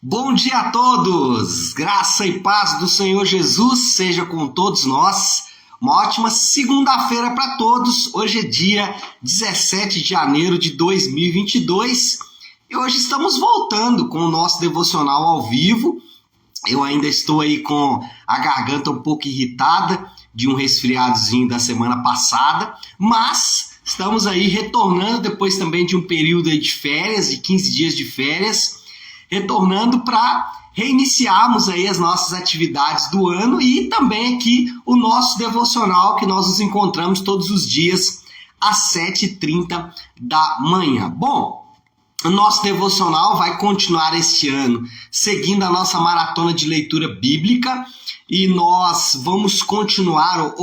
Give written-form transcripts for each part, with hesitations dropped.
Bom dia a todos! Graça e paz do Senhor Jesus seja com todos nós. Uma ótima segunda-feira para todos. Hoje é dia 17 de janeiro de 2022 e hoje estamos voltando com o nosso devocional ao vivo. Eu ainda estou aí com a garganta um pouco irritada de um resfriadozinho da semana passada, mas estamos aí retornando depois também de um período aí de férias, de 15 dias de férias, retornando para reiniciarmos aí as nossas atividades do ano e também aqui o nosso devocional que nós nos encontramos todos os dias às 7h30 da manhã. Bom, o nosso devocional vai continuar este ano seguindo a nossa maratona de leitura bíblica e nós vamos continuar,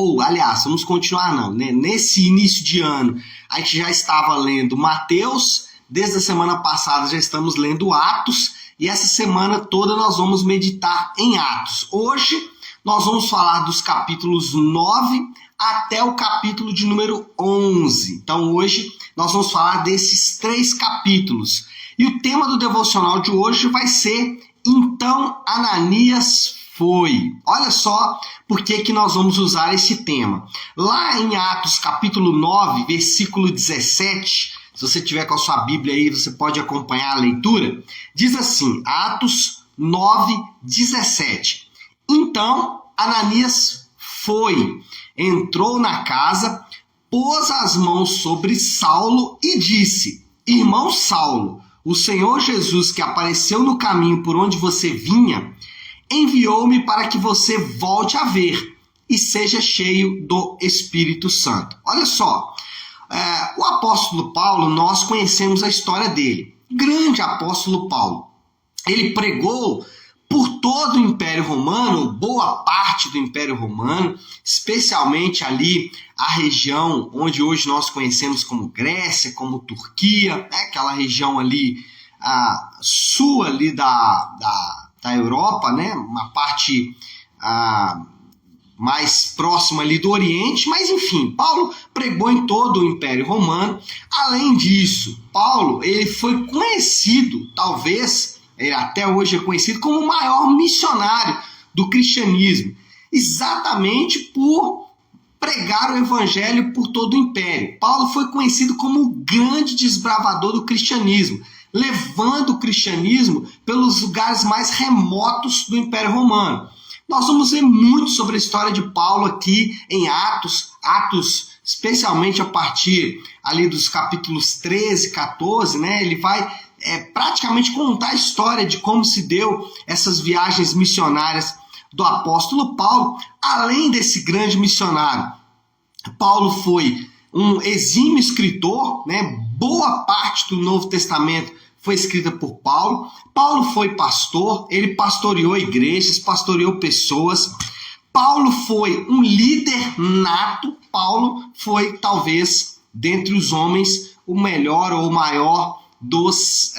vamos continuar não, né? Nesse início de ano a gente já estava lendo Mateus, desde a semana passada já estamos lendo Atos e essa semana toda nós vamos meditar em Atos. Hoje nós vamos falar dos capítulos 9 até o capítulo de número 11. Então hoje nós vamos falar desses 3 capítulos. E o tema do devocional de hoje vai ser Então Ananias foi. Olha só por que nós vamos usar esse tema. Lá em Atos capítulo 9, versículo 17, se você tiver com a sua Bíblia aí, você pode acompanhar a leitura, diz assim, Atos 9, 17. Então Ananias foi, entrou na casa, pôs as mãos sobre Saulo e disse, irmão Saulo, o Senhor Jesus que apareceu no caminho por onde você vinha, enviou-me para que você volte a ver e seja cheio do Espírito Santo. Olha só, o apóstolo Paulo, nós conhecemos a história dele. Grande apóstolo Paulo. Ele pregou por todo o Império Romano, boa parte do Império Romano, especialmente ali a região onde hoje nós conhecemos como Grécia, como Turquia, né? Aquela região ali sul ali da Europa, né? Uma parte mais próxima ali do Oriente, mas enfim, Paulo pregou em todo o Império Romano. Além disso, Paulo ele foi conhecido, talvez ele até hoje é conhecido como o maior missionário do cristianismo, exatamente por pregar o evangelho por todo o Império. Paulo foi conhecido como o grande desbravador do cristianismo, levando o cristianismo pelos lugares mais remotos do Império Romano. Nós vamos ver muito sobre a história de Paulo aqui em Atos, especialmente a partir ali dos capítulos 13, 14, né? Ele vai praticamente contar a história de como se deu essas viagens missionárias do apóstolo Paulo. Além desse grande missionário, Paulo foi um exímio escritor, né? Boa parte do Novo Testamento foi escrita por Paulo. Paulo foi pastor, ele pastoreou igrejas, pastoreou pessoas. Paulo foi um líder nato. Paulo foi, talvez, dentre os homens, o melhor ou o maior dos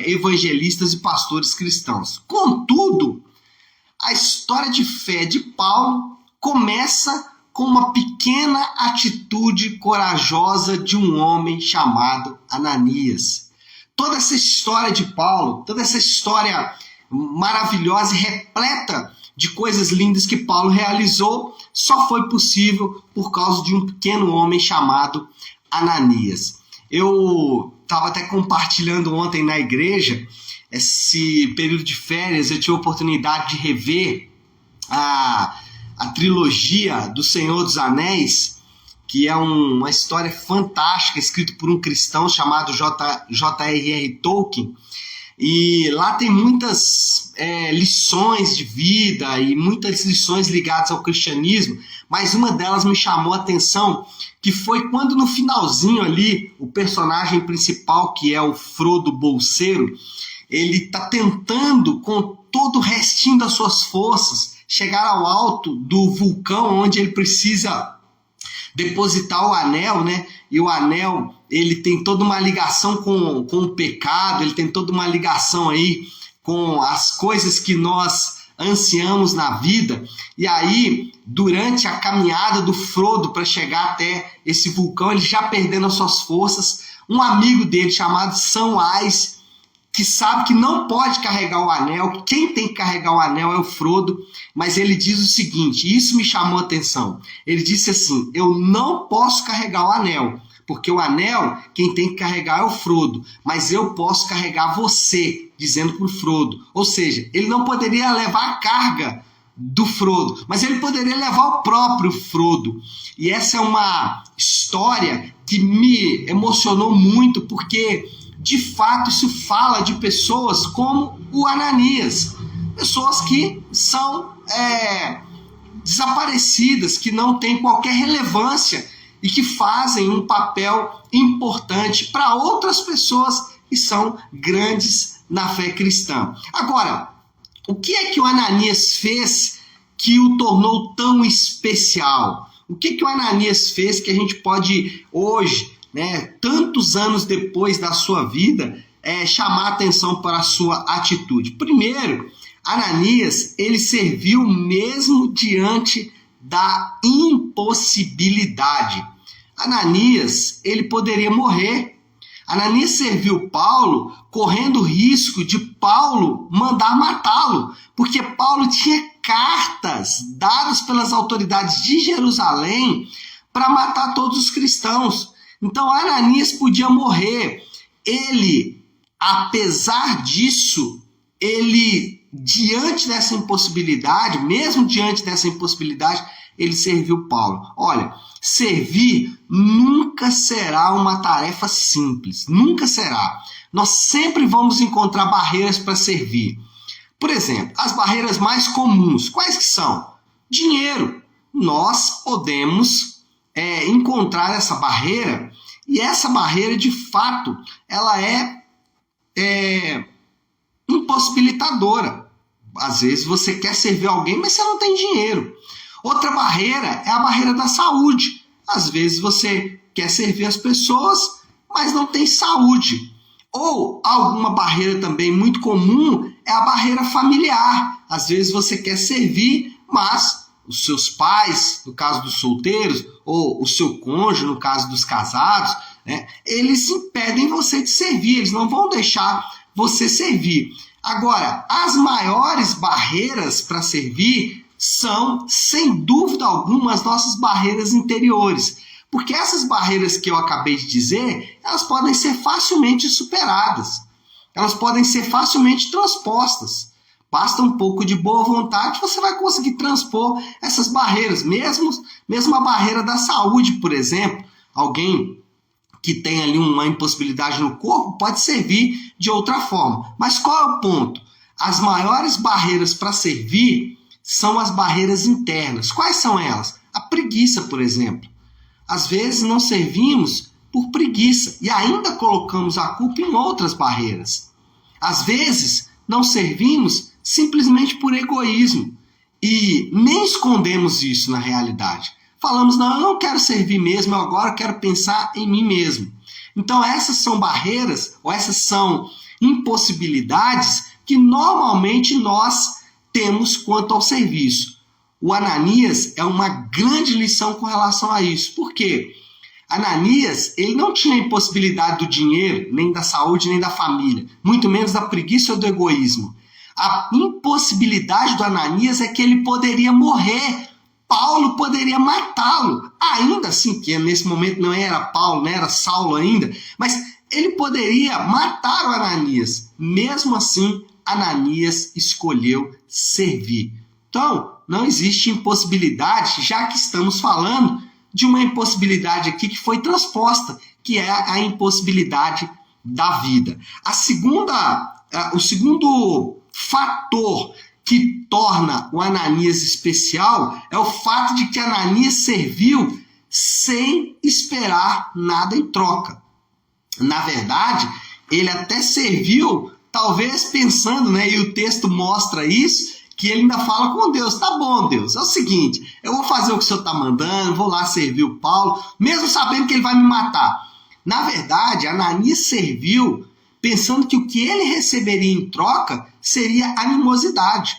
evangelistas e pastores cristãos. Contudo, a história de fé de Paulo começa com uma pequena atitude corajosa de um homem chamado Ananias. Toda essa história de Paulo, toda essa história maravilhosa e repleta de coisas lindas que Paulo realizou, só foi possível por causa de um pequeno homem chamado Ananias. Eu estava até compartilhando ontem na igreja, esse período de férias, eu tive a oportunidade de rever a trilogia do Senhor dos Anéis, que é uma história fantástica, escrita por um cristão chamado J.R.R. Tolkien, e lá tem muitas lições de vida e muitas lições ligadas ao cristianismo, mas uma delas me chamou a atenção, que foi quando no finalzinho ali, o personagem principal, que é o Frodo Bolseiro, ele está tentando, com todo o restinho das suas forças, chegar ao alto do vulcão, onde ele precisa depositar o anel, né? E o anel, ele tem toda uma ligação com o pecado, ele tem toda uma ligação aí com as coisas que nós ansiamos na vida. E aí, durante a caminhada do Frodo para chegar até esse vulcão, ele já perdendo as suas forças, um amigo dele chamado Samwise que sabe que não pode carregar o anel, que quem tem que carregar o anel é o Frodo, mas ele diz o seguinte, e isso me chamou a atenção, ele disse assim, eu não posso carregar o anel, porque o anel, quem tem que carregar é o Frodo, mas eu posso carregar você, dizendo para o Frodo. Ou seja, ele não poderia levar a carga do Frodo, mas ele poderia levar o próprio Frodo. E essa é uma história que me emocionou muito, porque, de fato, isso fala de pessoas como o Ananias, pessoas que são desaparecidas, que não têm qualquer relevância, e que fazem um papel importante para outras pessoas que são grandes na fé cristã. Agora, o que é que o Ananias fez que o tornou tão especial? O que o Ananias fez que a gente pode hoje, tantos anos depois da sua vida, chamar atenção para a sua atitude? Primeiro, Ananias, ele serviu mesmo diante da impossibilidade. Ananias, ele poderia morrer. Ananias serviu Paulo correndo o risco de Paulo mandar matá-lo, porque Paulo tinha cartas dadas pelas autoridades de Jerusalém para matar todos os cristãos. Então Ananias podia morrer. Ele, apesar disso, diante dessa impossibilidade, mesmo diante dessa impossibilidade, ele serviu Paulo. Olha, servir nunca será uma tarefa simples, nunca será. Nós sempre vamos encontrar barreiras para servir. Por exemplo, as barreiras mais comuns, quais que são? Dinheiro. Nós podemos encontrar essa barreira, e essa barreira, de fato, ela é impossibilitadora. Às vezes você quer servir alguém, mas você não tem dinheiro. Outra barreira é a barreira da saúde. Às vezes você quer servir as pessoas, mas não tem saúde. Ou alguma barreira também muito comum é a barreira familiar. Às vezes você quer servir, mas os seus pais, no caso dos solteiros, ou o seu cônjuge, no caso dos casados, eles impedem você de servir, eles não vão deixar você servir. Agora, as maiores barreiras para servir são, sem dúvida alguma, as nossas barreiras interiores. Porque essas barreiras que eu acabei de dizer, elas podem ser facilmente superadas. Elas podem ser facilmente transpostas. Basta um pouco de boa vontade, você vai conseguir transpor essas barreiras. Mesmo a barreira da saúde, por exemplo. Alguém que tem ali uma impossibilidade no corpo pode servir de outra forma. Mas qual é o ponto? As maiores barreiras para servir são as barreiras internas. Quais são elas? A preguiça, por exemplo. Às vezes não servimos por preguiça e ainda colocamos a culpa em outras barreiras. Às vezes não servimos simplesmente por egoísmo e nem escondemos isso na realidade. Falamos, não, eu não quero servir mesmo, eu agora quero pensar em mim mesmo. Então essas são barreiras, ou essas são impossibilidades que normalmente nós temos quanto ao serviço. O Ananias é uma grande lição com relação a isso. Por quê? Ananias, ele não tinha a impossibilidade do dinheiro, nem da saúde, nem da família, muito menos da preguiça ou do egoísmo. A impossibilidade do Ananias é que ele poderia morrer. Paulo poderia matá-lo. Ainda assim, que nesse momento não era Paulo, não era Saulo ainda, mas ele poderia matar o Ananias. Mesmo assim, Ananias escolheu servir. Então, não existe impossibilidade, já que estamos falando de uma impossibilidade aqui que foi transposta, que é a impossibilidade da vida. O segundo fator que torna o Ananias especial é o fato de que Ananias serviu sem esperar nada em troca. Na verdade, ele até serviu, talvez pensando, e o texto mostra isso, que ele ainda fala com Deus, tá bom, Deus, é o seguinte, eu vou fazer o que o Senhor está mandando, vou lá servir o Paulo, mesmo sabendo que ele vai me matar. Na verdade, Ananias serviu pensando que o que ele receberia em troca seria animosidade.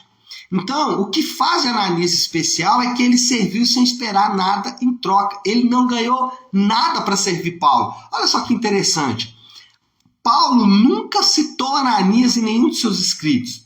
Então, o que faz Ananias especial é que ele serviu sem esperar nada em troca. Ele não ganhou nada para servir Paulo. Olha só que interessante. Paulo nunca citou Ananias em nenhum de seus escritos.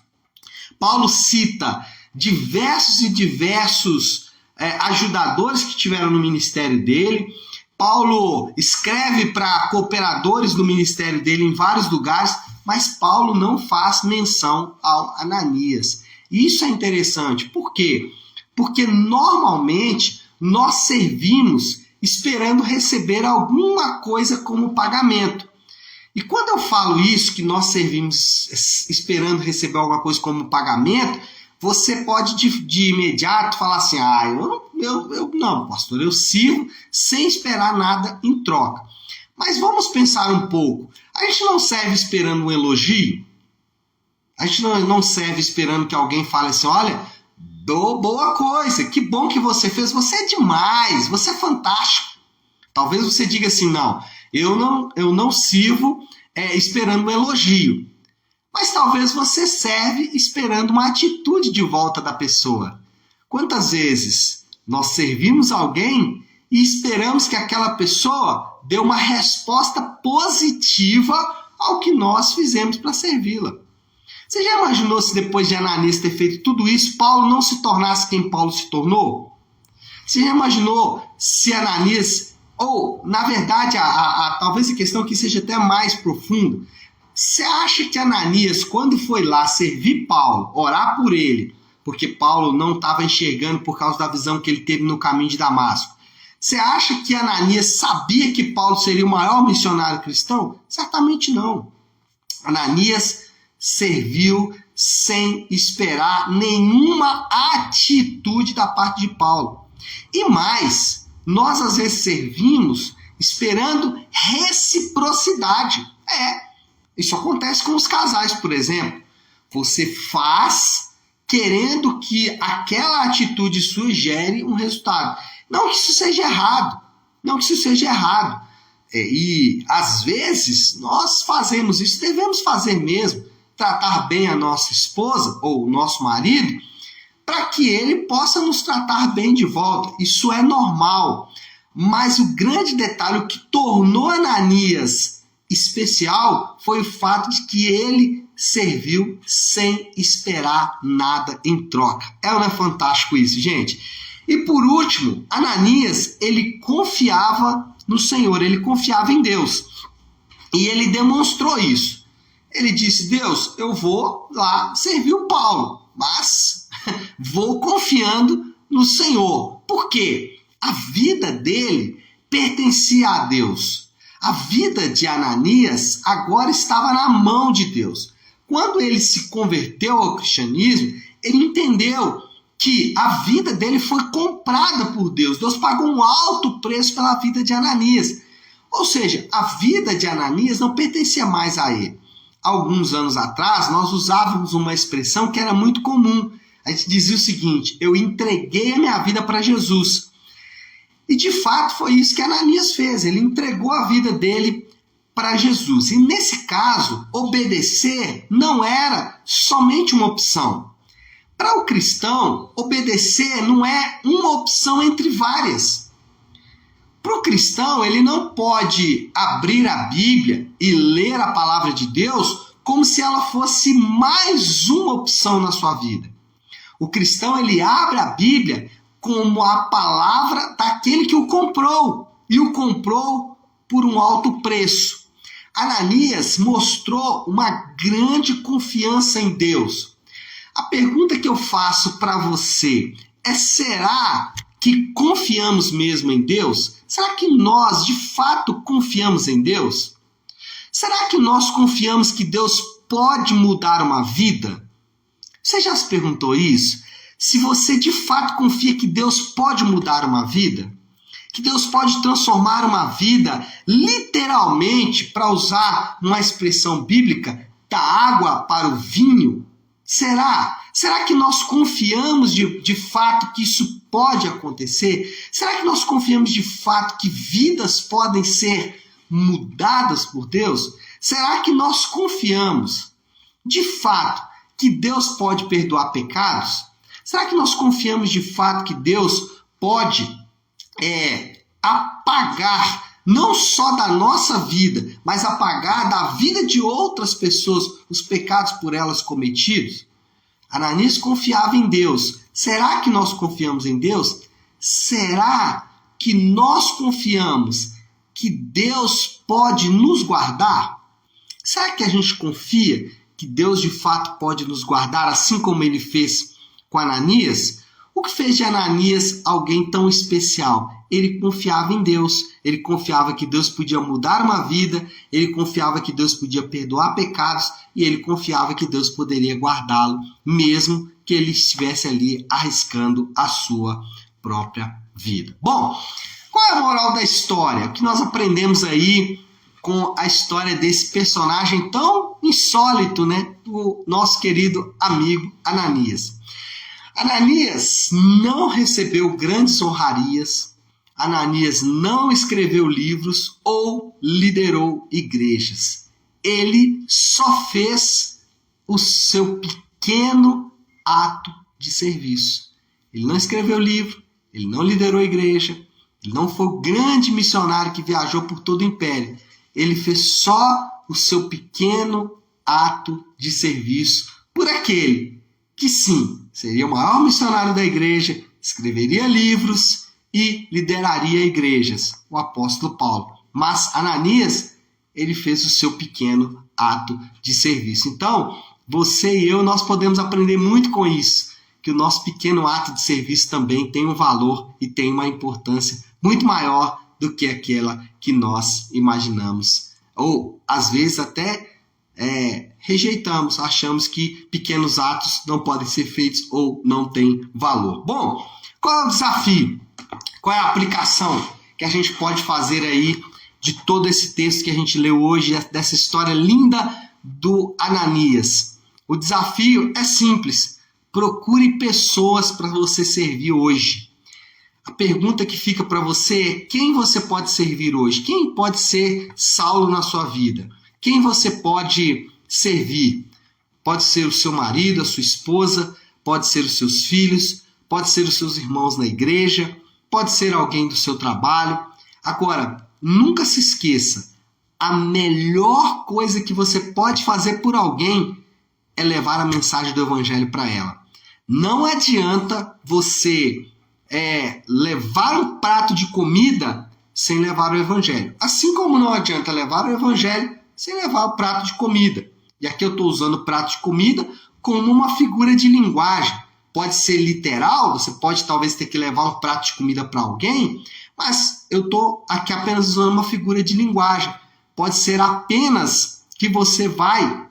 Paulo cita diversos ajudadores que tiveram no ministério dele. Paulo escreve para cooperadores do ministério dele em vários lugares, mas Paulo não faz menção ao Ananias. E isso é interessante. Por quê? Porque normalmente nós servimos esperando receber alguma coisa como pagamento. E quando eu falo isso, que nós servimos esperando receber alguma coisa como pagamento, você pode de imediato falar assim, não, pastor, eu sirvo sem esperar nada em troca. Mas vamos pensar um pouco. A gente não serve esperando um elogio? A gente não serve esperando que alguém fale assim, olha, boa coisa, que bom que você fez, você é demais, você é fantástico. Talvez você diga assim, não, eu não sirvo esperando um elogio. Mas talvez você serve esperando uma atitude de volta da pessoa. Quantas vezes nós servimos alguém e esperamos que aquela pessoa dê uma resposta positiva ao que nós fizemos para servi-la? Você já imaginou se depois de Ananias ter feito tudo isso, Paulo não se tornasse quem Paulo se tornou? Você já imaginou se Ananias, ou na verdade, talvez a questão aqui seja até mais profunda, você acha que Ananias, quando foi lá servir Paulo, orar por ele, porque Paulo não estava enxergando por causa da visão que ele teve no caminho de Damasco, você acha que Ananias sabia que Paulo seria o maior missionário cristão? Certamente não. Ananias serviu sem esperar nenhuma atitude da parte de Paulo. E mais, nós às vezes servimos esperando reciprocidade. Isso acontece com os casais, por exemplo. Você faz querendo que aquela atitude sua gere um resultado. Não que isso seja errado. E às vezes nós fazemos isso, devemos fazer mesmo. Tratar bem a nossa esposa ou o nosso marido, para que ele possa nos tratar bem de volta. Isso é normal. Mas o grande detalhe, o que tornou Ananias especial, foi o fato de que ele serviu sem esperar nada em troca. Não é fantástico isso, gente? E por último, Ananias, ele confiava no Senhor, ele confiava em Deus. E ele demonstrou isso. Ele disse, Deus, eu vou lá servir o Paulo, mas vou confiando no Senhor. Por quê? A vida dele pertencia a Deus. A vida de Ananias agora estava na mão de Deus. Quando ele se converteu ao cristianismo, ele entendeu que a vida dele foi comprada por Deus. Deus pagou um alto preço pela vida de Ananias. Ou seja, a vida de Ananias não pertencia mais a ele. Alguns anos atrás, nós usávamos uma expressão que era muito comum. A gente dizia o seguinte, eu entreguei a minha vida para Jesus. E de fato foi isso que Ananias fez, ele entregou a vida dele para Jesus. E nesse caso, obedecer não era somente uma opção. Para o cristão, obedecer não é uma opção entre várias. Para o cristão, ele não pode abrir a Bíblia e ler a palavra de Deus como se ela fosse mais uma opção na sua vida. O cristão, ele abre a Bíblia como a palavra daquele que o comprou, e o comprou por um alto preço. Ananias mostrou uma grande confiança em Deus. A pergunta que eu faço para você é, será que confiamos mesmo em Deus? Será que nós, de fato, confiamos em Deus? Será que nós confiamos que Deus pode mudar uma vida? Você já se perguntou isso? Se você de fato confia que Deus pode mudar uma vida? Que Deus pode transformar uma vida, literalmente, para usar uma expressão bíblica, da água para o vinho? Será? Será que nós confiamos de fato que isso pode acontecer? Será que nós confiamos de fato que vidas podem ser mudadas por Deus? Será que nós confiamos de fato que Deus pode perdoar pecados? Será que nós confiamos de fato que Deus pode apagar não só da nossa vida, mas apagar da vida de outras pessoas os pecados por elas cometidos? Ananias confiava em Deus. Será que nós confiamos em Deus? Será que nós confiamos que Deus pode nos guardar? Será que a gente confia que Deus de fato pode nos guardar, assim como ele fez com Ananias? O que fez de Ananias alguém tão especial? Ele confiava em Deus, ele confiava que Deus podia mudar uma vida, ele confiava que Deus podia perdoar pecados e ele confiava que Deus poderia guardá-lo, mesmo que ele estivesse ali arriscando a sua própria vida. Bom, qual é a moral da história? O que nós aprendemos aí com a história desse personagem tão insólito, né? O nosso querido amigo Ananias. Ananias não recebeu grandes honrarias, Ananias não escreveu livros ou liderou igrejas. Ele só fez o seu pequeno ato de serviço. Ele não escreveu livro, ele não liderou igreja, ele não foi o grande missionário que viajou por todo o império. Ele fez só o seu pequeno ato de serviço por aquele que sim, seria o maior missionário da igreja, escreveria livros e lideraria igrejas, o apóstolo Paulo. Mas Ananias, ele fez o seu pequeno ato de serviço. Então, você e eu, nós podemos aprender muito com isso, que o nosso pequeno ato de serviço também tem um valor e tem uma importância muito maior do que aquela que nós imaginamos. Ou, às vezes, até rejeitamos, achamos que pequenos atos não podem ser feitos ou não têm valor. Bom, qual é o desafio? Qual é a aplicação que a gente pode fazer aí de todo esse texto que a gente leu hoje, dessa história linda do Ananias? O desafio é simples. Procure pessoas para você servir hoje. A pergunta que fica para você é: quem você pode servir hoje? Quem pode ser Saulo na sua vida? Quem você pode servir? Pode ser o seu marido, a sua esposa, pode ser os seus filhos, pode ser os seus irmãos na igreja, pode ser alguém do seu trabalho. Agora, nunca se esqueça, a melhor coisa que você pode fazer por alguém é levar a mensagem do evangelho para ela. Não adianta você levar um prato de comida sem levar o evangelho. Assim como não adianta levar o evangelho sem levar o prato de comida. E aqui eu estou usando o prato de comida como uma figura de linguagem. Pode ser literal, você pode talvez ter que levar um prato de comida para alguém, mas eu estou aqui apenas usando uma figura de linguagem. Pode ser apenas que você vai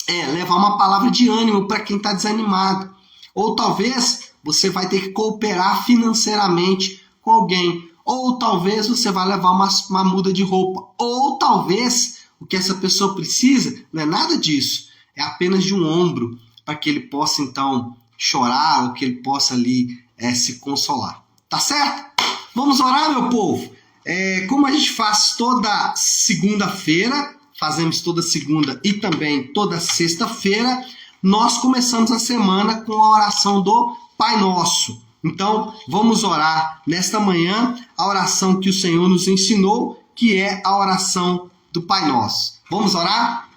levar uma palavra de ânimo para quem está desanimado. Ou talvez você vai ter que cooperar financeiramente com alguém. Ou talvez você vai levar uma muda de roupa. Ou talvez o que essa pessoa precisa não é nada disso. É apenas de um ombro para que ele possa então chorar ou que ele possa ali se consolar. Tá certo? Vamos orar, meu povo? Como a gente faz toda segunda-feira, fazemos toda segunda e também toda sexta-feira, nós começamos a semana com a oração do Pai Nosso. Então, vamos orar nesta manhã a oração que o Senhor nos ensinou, que é a oração do Pai Nosso. Vamos orar?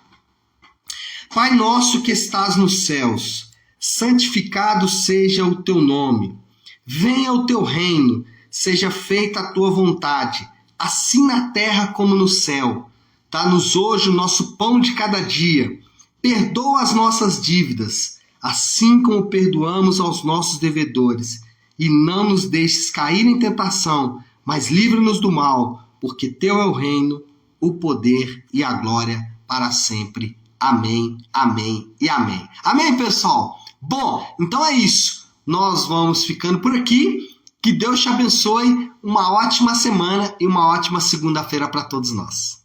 Pai nosso que estás nos céus, santificado seja o teu nome. Venha o teu reino, seja feita a tua vontade, assim na terra como no céu. Dá-nos hoje o nosso pão de cada dia. Perdoa as nossas dívidas, assim como perdoamos aos nossos devedores. E não nos deixes cair em tentação, mas livra-nos do mal, porque teu é o reino, o poder e a glória para sempre. Amém, amém e amém. Amém, pessoal? Bom, então é isso. Nós vamos ficando por aqui. Que Deus te abençoe. Uma ótima semana e uma ótima segunda-feira para todos nós.